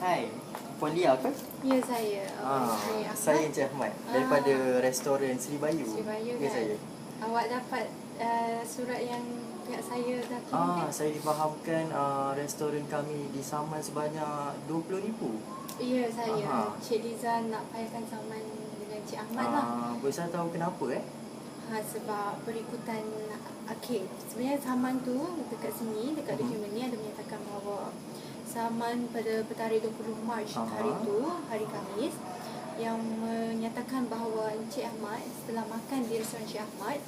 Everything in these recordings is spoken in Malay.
Hai, Puan Lia ke? Ya, saya. Saya Encik Ahmad daripada restoran Sri Bayu. Sri Bayu Ya, kan? saya. Awak dapat surat yang pihak saya dah kirimkan? Saya difahamkan restoran kami disaman sebanyak 20,000. Ya, saya. Cik Liza nak payahkan saman dengan Cik Ahmad lah. Boleh saya tahu kenapa Sebab berikutan sebenarnya saman tu dekat sini, dekat dokumen ni ada menyatakan bahawa saman pada tarikh 20 Mac hari tu, hari Khamis, yang menyatakan bahawa Encik Ahmad setelah makan di restoran Encik Ahmad,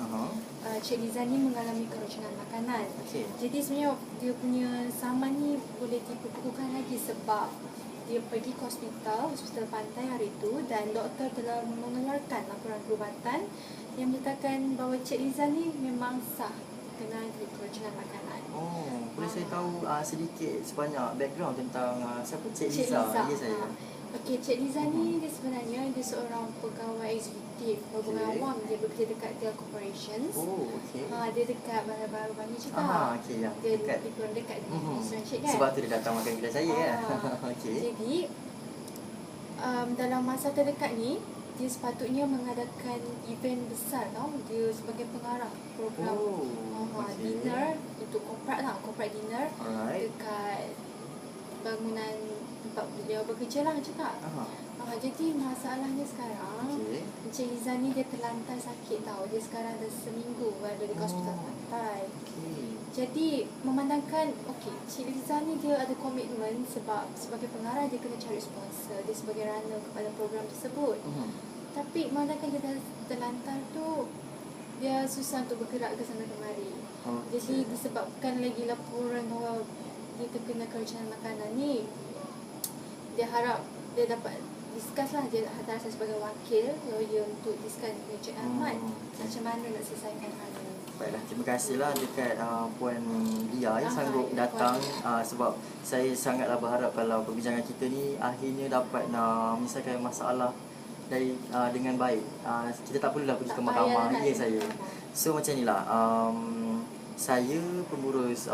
Cik Liza ni mengalami kerocanan makanan. Jadi sebenarnya dia punya saman ni boleh diperkukuhkan lagi sebab dia pergi ke hospital pantai hari itu dan doktor telah mengeluarkan laporan perubatan yang menyatakan bahawa Cik Liza ni memang sah kena kerocanan makanan. Boleh saya tahu sedikit sebanyak background tentang siapa Cik Liza? Ya, saya. Okey, Cik Liza ni dia sebenarnya dia seorang pegawai eksekutif hubungan awam. Dia bekerja dekat Tel Corporations. Dia dekat baru-baru ni juga. Ya. Dia lebih kurang dekat di Cik kan. Sebab tu dia datang makan kedai saya Jadi dalam masa terdekat ni dia sepatutnya mengadakan event besar tau. Dia sebagai pengarah program dinner untuk corporate dinner dekat bangunan tempat beliau bekerja lah cakap. Jadi masalahnya sekarang Encik Liza ni dia terlantar sakit tau. Dia sekarang dah seminggu berada di hospital pantai. Jadi memandangkan Cik Liza ni dia ada komitmen sebab sebagai pengarah dia kena cari sponsor. Dia sebagai runner kepada program tersebut. Tapi memandangkan dia dah terlantar tu, dia susah untuk bergerak ke sana kemari. Jadi disebabkan lagi laporan bahawa dia terkena kerocanan makanan ni, dia harap dia dapat discuss lah. Dia hantar saya sebagai wakil lawyer untuk discuss dengan Cik Ahmad macam mana nak selesaikan hal ini. Baiklah, terima kasihlah dekat Puan Lia yang sanggup datang sebab saya sangatlah berharap kalau perbincangan kita ni akhirnya dapat menyelesaikan masalah dari dengan baik. Kita tak perlulah pergi ke mahkamah. Ya, saya. So macam inilah, saya pengurus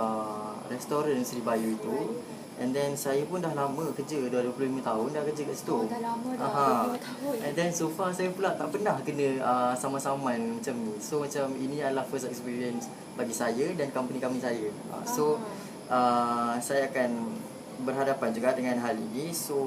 restoran Sri Bayu itu. And then saya pun dah lama kerja, dah 25 tahun dah kerja kat situ. Dah lama dah, 25 tahun. And then so far saya pula tak pernah kena saman-saman macam ni. So macam ini adalah first experience bagi saya dan company saya. Saya akan berhadapan juga dengan hal ini. So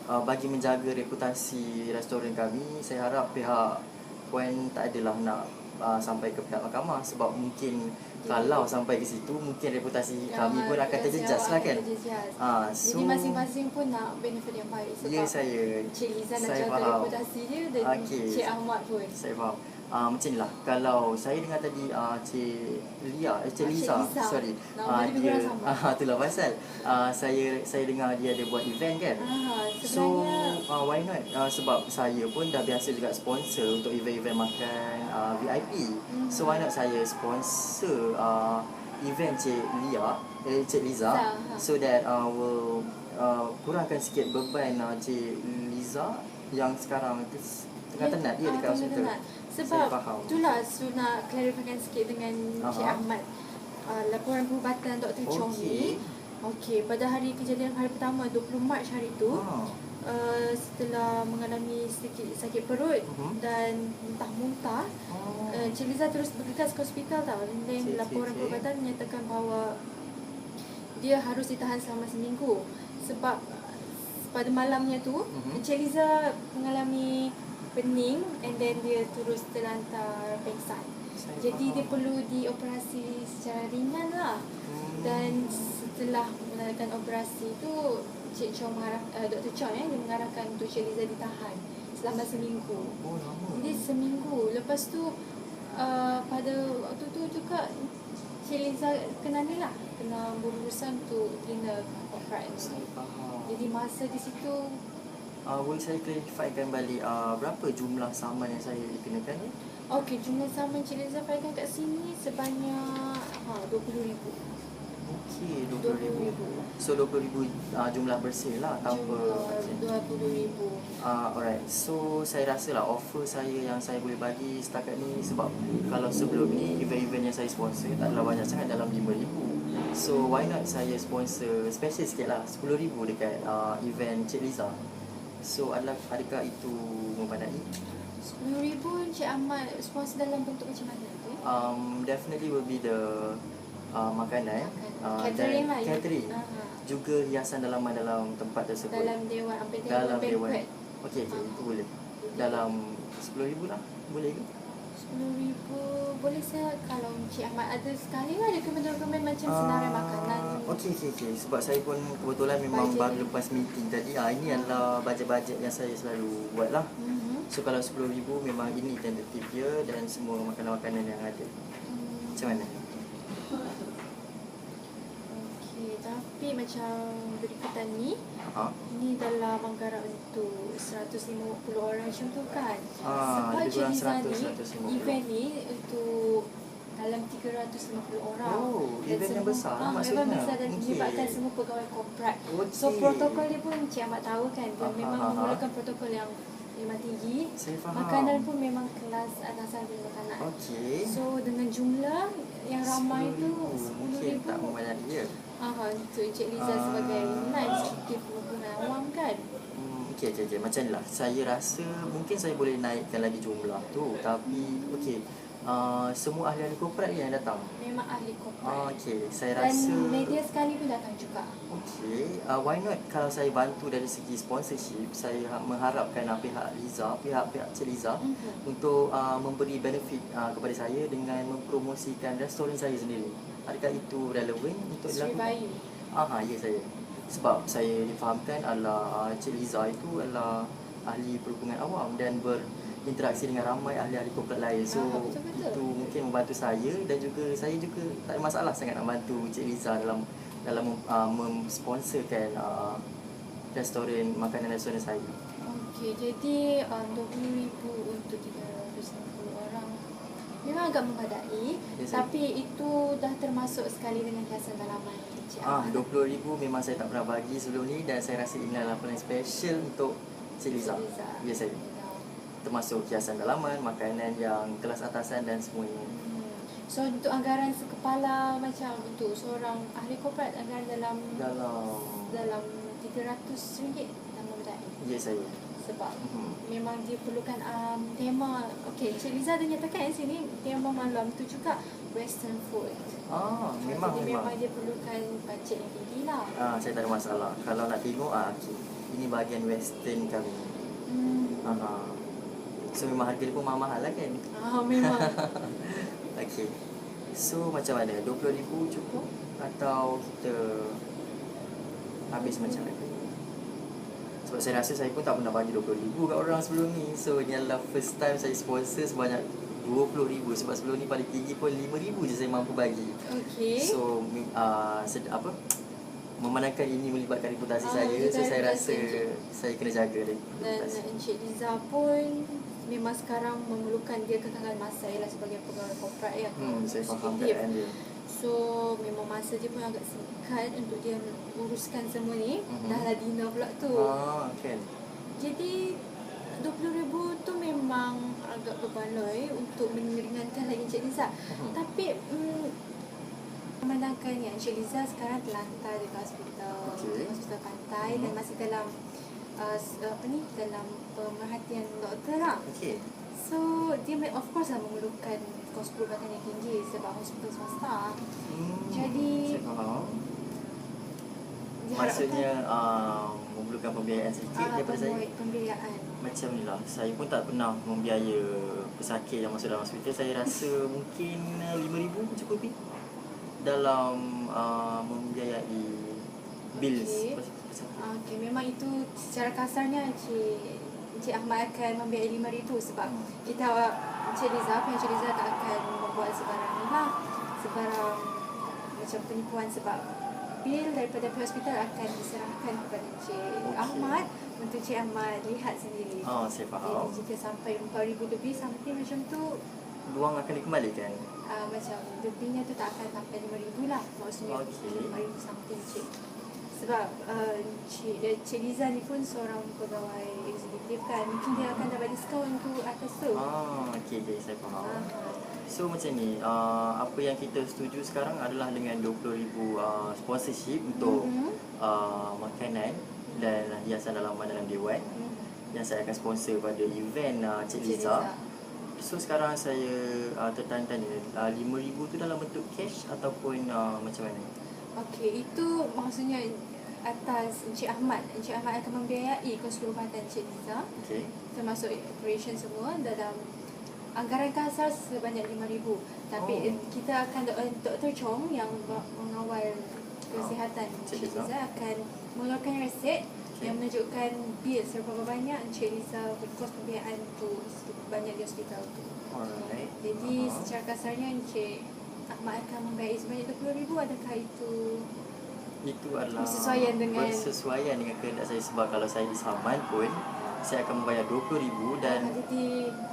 bagi menjaga reputasi restoran kami, saya harap pihak Puan tak adalah nak sampai ke pihak mahkamah sebab mungkin kalau sampai ke situ mungkin reputasi kami pun akan terjejas lah kan. Jadi masing-masing pun nak benefit yang baik sebab Cik Liza nak jaga reputasi dia dan Cik Ahmad pun. Saya faham. Macam ni lah, kalau saya dengar tadi Cik Liza, sorry, dia itulah pasal saya dengar dia ada buat event kan. So why not, sebab saya pun dah biasa juga sponsor untuk event-event makan VIP. So why not saya sponsor event Cik Liza so that will kurangkan sikit beban Cik Liza yang sekarang tengah tenat dia dekat hospital. Sebab itulah nak klarifikkan sikit dengan Cik Ahmad. Laporan perubatan Dr. Chong ni, pada hari kejadian hari pertama 20 Mac hari tu, setelah mengalami sedikit sakit perut dan muntah-muntah, Cik Liza terus bergegas ke hospital tau. Dan laporan perubatan menyatakan bahawa dia harus ditahan selama seminggu sebab pada malamnya tu Cik Liza mengalami pening and then dia terus terlantar pengsan. Jadi dia perlu dioperasi secara ringan lah. Dan setelah melakukan operasi tu, Dr. Chong dia mengarahkan untuk Cik Liza ditahan selama seminggu. Jadi seminggu. Lepas tu pada waktu tu juga Cik Liza kena berurusan untuk dinner corporate. Jadi masa di situ boleh saya klarifikasikan balik berapa jumlah saman yang saya dikenakan? Jumlah saman Cik Liza payahkan kat sini sebanyak 20,000. Okey, 20,000. So 20,000 jumlah bersih lah tanpa jumlah 20,000. Alright. So saya rasa lah offer saya yang saya boleh bagi setakat ni, sebab kalau sebelum ni event-event yang saya sponsor tak adalah banyak sangat, dalam 5,000. So why not saya sponsor special sikit lah, 10,000 dekat event Cik Liza. So adakah itu memadai? 10,000 Encik Ahmad sponsor dalam bentuk macam mana tu? Definitely will be the makanan, catering lah. Catering. Juga hiasan dalaman dalam tempat tersebut. Dalam dewan, Dalam dewan. banquet. Okey, itu boleh. Dalam 10,000 lah. Boleh ke? 10,000 boleh saya, kalau Encik Ahmad ada sekali lah dokumen-dokumen macam senarai makanan. Okey. Sebab saya pun kebetulan memang Bajet baru lepas meeting tadi. Ini adalah bajet-bajet yang saya selalu buat lah. So kalau 10,000 memang ini tentatif dia dan semua makanan-makanan yang ada. Macam mana? Okey, tapi macam berikutan ni, ni dalam anggaran untuk 150 orang macam tu kan. Sebab lebih kurang Cik Liza 150. ni, event ni untuk dalam 350 orang. Oh, event yang besar maksudnya. Event besar dan melibatkan semua pegawai korporat. So protokol dia pun Cik Ahmad tahu kan, dia memang memerlukan protokol yang memang tinggi. Saya faham. Makanan pun memang kelas atasan dari makanan. Okey. So dengan jumlah yang ramai tu 10,000 tak membayar dia. untuk Cik Liza sebagai eksekutif pengukuran awam kan. Okey. Macam ni lah. Saya rasa mungkin saya boleh naikkan lagi jumlah tu. Tapi okey, semua ahli-ahli korporat yang datang. Memang ahli korporat. Okey, saya Dan rasa media sekali pun datang juga. okey, why not kalau saya bantu dari segi sponsorship. Saya mengharapkan pihak Liza, pihak Cik Liza untuk memberi benefit kepada saya dengan mempromosikan restoran saya sendiri. Adakah itu relevan untuk Sri dilakukan? Bayu. Ya saya. Sebab saya difahamkan adalah Cik Liza itu adalah ahli perhubungan awam dan berinteraksi dengan ramai ahli-ahli korporat lain. So betul-betul. itu mungkin membantu saya, dan juga saya juga tak ada masalah sangat nak bantu Cik Liza dalam memsponsorkan restoran, makanan restoran saya. Okey, jadi 20,000 untuk 350 orang memang agak memadai. Yes, tapi itu dah termasuk sekali dengan hiasan dalaman Cik Ahmad. 20,000 memang saya tak pernah bagi sebelum ni, dan saya rasa ini adalah paling special untuk Cik Liza. Ya saya. Termasuk hiasan dalaman, makanan yang kelas atasan dan semuanya. So untuk anggaran sekepala macam untuk seorang ahli korporat, anggaran dalam RM300 dah memadai. Ya saya. Sebab memang dia perlukan tema. Okey, Cik Liza dah nyatakan di sini tema malam tu juga western food. Memang. Dia perlukan bajet yang tinggi lah. Saya tak ada masalah. Kalau nak tengok, okay, ini bahagian western kami. So memang harga dia pun mahal lah kan? Memang. Okay. So macam mana? 20,000 cukup? Atau kita habis macam mana? Sebab saya rasa saya pun tak pernah bagi 20,000 kat orang sebelum ni. So ini adalah first time saya sponsor sebanyak 20,000. Sebab sebelum ni paling tinggi pun 5,000 je saya mampu bagi. Okay. So memandangkan ini melibatkan reputasi saya, so saya rasa saya kena jaga reputasi. Dan Encik Liza pun memang sekarang memerlukan dia kekangan masa ialah sebagai pegawai korporat ya. Saya faham keadaan dia. So memang masa dia pun agak singkat untuk dia uruskan semua ni. Dah lah dinner pula tu. Kan. Jadi 20,000 tu memang agak berbaloi untuk meringankan lagi Encik Liza. Tapi memandangkan yang Encik Liza sekarang terlantar di hospital pantai dan masih dalam dalam pemerhatian doktor lah. So dia of course lah memerlukan kos perubatan yang tinggi sebab hospital swasta. Jadi maksudnya memerlukan pembiayaan sedikit daripada saya. Pembiayaan. Macam ni lah, saya pun tak pernah membiaya pesakit yang masuk dalam hospital. Saya rasa mungkin 5,000 mencukupi dalam membiayai bills. Okey, memang itu secara kasarnya Encik Ahmad akan membiayai 5,000 sebab kita Encik Liza tak akan membuat sebarang ni lah, sebarang macam penipuan, sebab bil daripada pihak hospital akan diserahkan kepada Encik Ahmad untuk Encik Ahmad lihat sendiri. Saya faham. Jadi jika sampai 4,000 lebih something macam tu, luang akan dikembalikan? Macam lebihnya tu tak akan sampai 5,000 lah. Maksudnya Okey. 5,000 something cik. Sebab Cik Liza ni pun seorang pegawai eksekutif kan. Mungkin dia akan dapat diskaun untuk atas tu. Okey, saya faham. So macam ni, apa yang kita setuju sekarang adalah dengan 20,000 sponsorship untuk makanan dan hiasan dalaman dalam dewan yang saya akan sponsor pada event Cik Liza. So sekarang saya tertanya-tanya, 5,000 tu dalam bentuk cash ataupun macam mana? Okey, itu maksudnya atas Encik Ahmad. Encik Ahmad akan membiayai keseluruhan Cik Liza. Okey. Termasuk operation semua dalam anggaran kasar sebanyak 5,000. Tapi kita akan Dr. Chong yang mengawal kesihatan Cik Liza akan mengeluarkan resit yang menunjukkan bil seberapa banyak Encik Liza berkos pembiayaan tu banyak di hospital tu. Alright. Jadi secara kasarnya Encik Ahmad akan membayar sebanyak 20,000. Adakah itu adalah bersesuaian dengan kehendak saya, sebab kalau saya di Saman pun saya akan membayar 20,000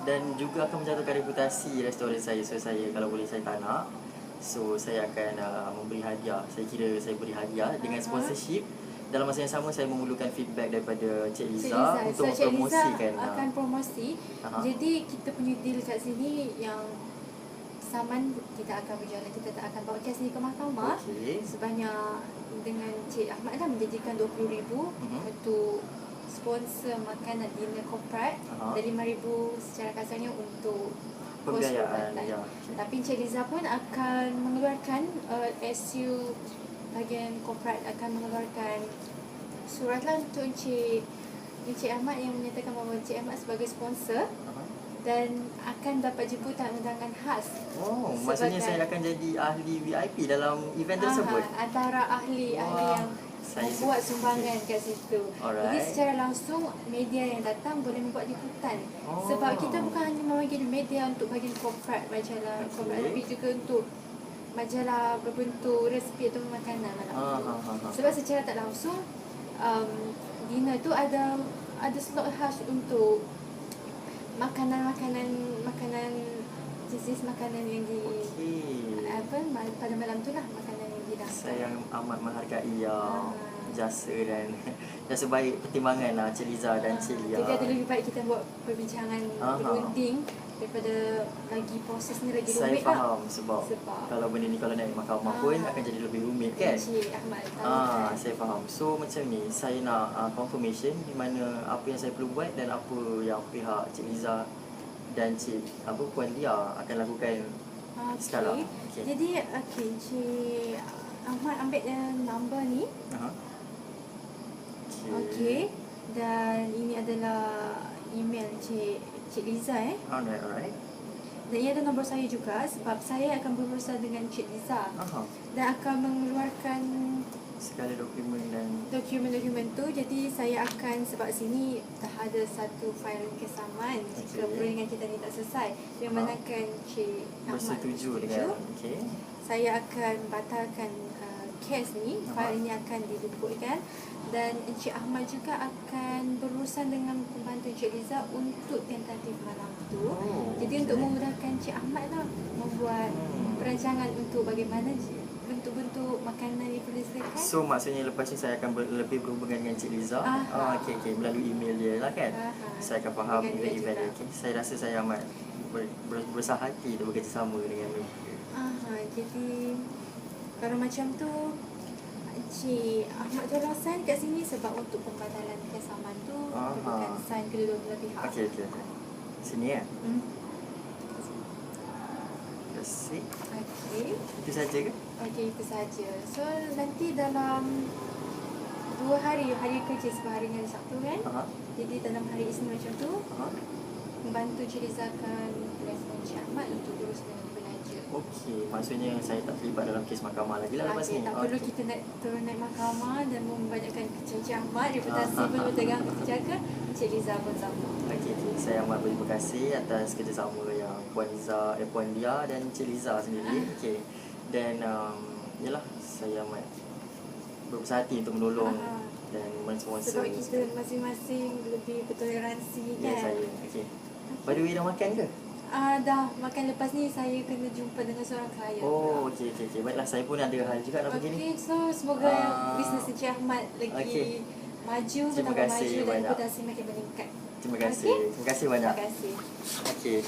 dan juga akan menjatuhkan reputasi restoran saya. So saya kalau boleh saya tak nak. So saya akan memberi hadiah. Saya kira saya beri hadiah dengan sponsorship. Dalam masa yang sama saya memerlukan feedback daripada Cik Liza untuk mempromosikan. Akan promosi. Jadi kita punya deal kat sini yang Saman kita akan berjalan, kita tak akan bawa kes ni ke mahkamah. Sebanyak dengan Cik Ahmad dah menjanjikan 20,000 untuk sponsor makanan dinner corporate dan 5,000 secara kasarnya untuk pembiayaan. Tapi Cik Liza pun akan mengeluarkan SU bahagian corporate akan mengeluarkan surat lah untuk Encik Ahmad yang menyatakan bahawa Encik Ahmad sebagai sponsor dan akan dapat jemputan undangan khas. Maksudnya saya akan jadi ahli VIP dalam event tersebut. Antara ahli yang membuat sumbangan kat situ. Jadi secara langsung media yang datang boleh membuat liputan. Sebab kita bukan hanya memanggil media untuk bagian corporate, majalah corporate, tapi juga untuk majalah berbentuk resipi atau makanan malam tu. Sebab secara tak langsung dinner tu ada slot khas untuk makanan jenis makanan yang pada malam tu lah, makanan yang didaftar. Saya amat menghargai jasa dan jasa baik pertimbangan Cik Liza dan Cik Lia. Jadi ada lebih baik kita buat perbincangan berunding daripada lagi proses ni lagi rumit. Saya faham sebab kalau benda ni kalau naik mahkamah pun akan jadi lebih rumit kan. Encik Ahmad tahu saya faham. So macam ni saya nak confirmation di mana apa yang saya perlu buat dan apa yang pihak Cik Liza dan Puan Lia akan lakukan sekarang. Jadi Encik Ahmad ambil nombor ni. Dan ini adalah email Cik Liza Alright. Dan ia ada nombor saya juga sebab saya akan berurusan dengan Cik Liza dan akan mengeluarkan segala dokumen tu. Jadi saya akan, sebab sini dah ada satu fail kesamaan jika perundingan kita ni tak selesai yang manakan Cik Ahmad bersetuju dengan saya akan batalkan kes ni. Fail ini akan diluputkan dan Encik Ahmad juga akan berurusan dengan pembantu Encik Liza untuk tentatif malam tu. Jadi untuk memudahkan Encik Ahmad lah membuat perancangan untuk bagaimana bentuk-bentuk makanan yang perlu disediakan. So maksudnya lepas ni saya akan lebih berhubungan dengan Cik Liza. Melalui email dia lah kan. Saya akan faham event dia. Saya rasa saya amat berusaha hati untuk bekerjasama dengan mereka. Jadi kalau macam tu Encik Ahmad tolong sign kat sini sebab untuk pembatalan kesamaan tu perlukan sign kedua-dua pihak. Okey. Sini ya. Kasih. Itu saja ke? Itu saja. So nanti dalam 2 hari kerja sebab hari ni hari Sabtu kan. Jadi dalam hari Isnin macam tu membantu Cik Liza akan telefon Encik Ahmad untuk urus dengan penaja. Maksudnya saya tak terlibat dalam kes mahkamah lagi lah lepas ni. Tak perlu kita turun naik mahkamah dan membanyakkan Encik Ahmad, reputasi pun bertegang terjaga. Encik Liza pun sama. Saya amat berterima kasih atas kerjasama yang Puan Lia dan Encik Liza sendiri. Dan yalah, saya amat berusaha hati untuk menolong dan mensponsor. Sebab kita masing-masing lebih bertoleransi kan. Saya. By the way, dah makan ke? Dah makan lepas ni saya kena jumpa dengan seorang klien. Oh, okey. Baiklah, saya pun ada hal juga nak pergi ni. Okey, so semoga bisnes Encik Ahmad lagi maju, Terima bertambah kasih maju dan banyak. reputasi makin meningkat. Terima kasih. Terima kasih banyak. Terima kasih. Okey.